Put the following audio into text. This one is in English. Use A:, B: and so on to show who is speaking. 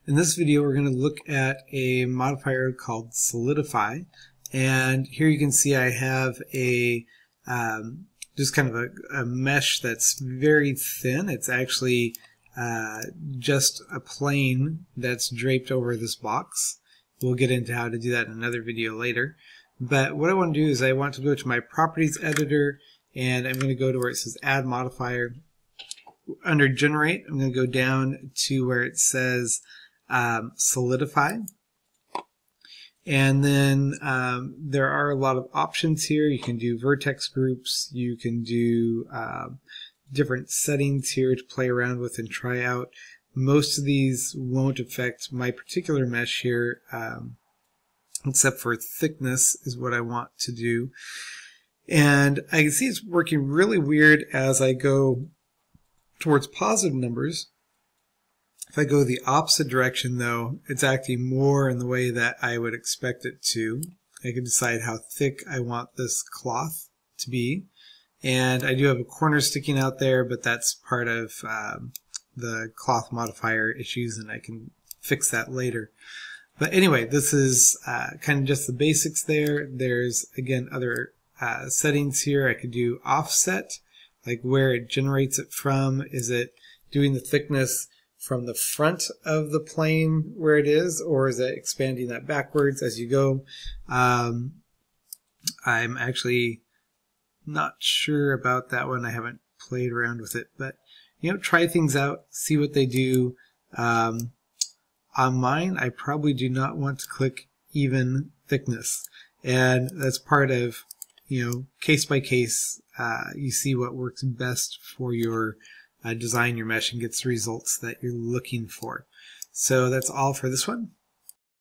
A: In this video, we're going to look at a modifier called Solidify, and here you can see I have a just kind of a mesh that's very thin. It's actually just a plane that's draped over this box. We'll get into how to do that in another video later. But what I want to do is I want to go to my properties editor, and I'm going to go to where it says add modifier. Under generate, I'm going to go down to where it says solidify. And then there are a lot of options here. You can do vertex groups. You can do different settings here to play around with and try out. Most of these won't affect my particular mesh here, except for thickness is what I want to do. And I can see it's working really weird as I go towards positive numbers. If I go the opposite direction, though, it's acting more in the way that I would expect it to. I can decide how thick I want this cloth to be. And I do have a corner sticking out there, but that's part of the cloth modifier issues, and I can fix that later. But anyway, this is kind of just the basics there. There's, again, other settings here. I could do offset, like where it generates it from. Is it doing the thickness from the front of the plane where it is, or is it expanding that backwards as you go? I'm actually not sure about that one. I haven't played around with it, but try things out, see what they do. On mine, I probably do not want to click even thickness, and that's part of case by case. You see what works best for your design your mesh and gets the results that you're looking for. So that's all for this one.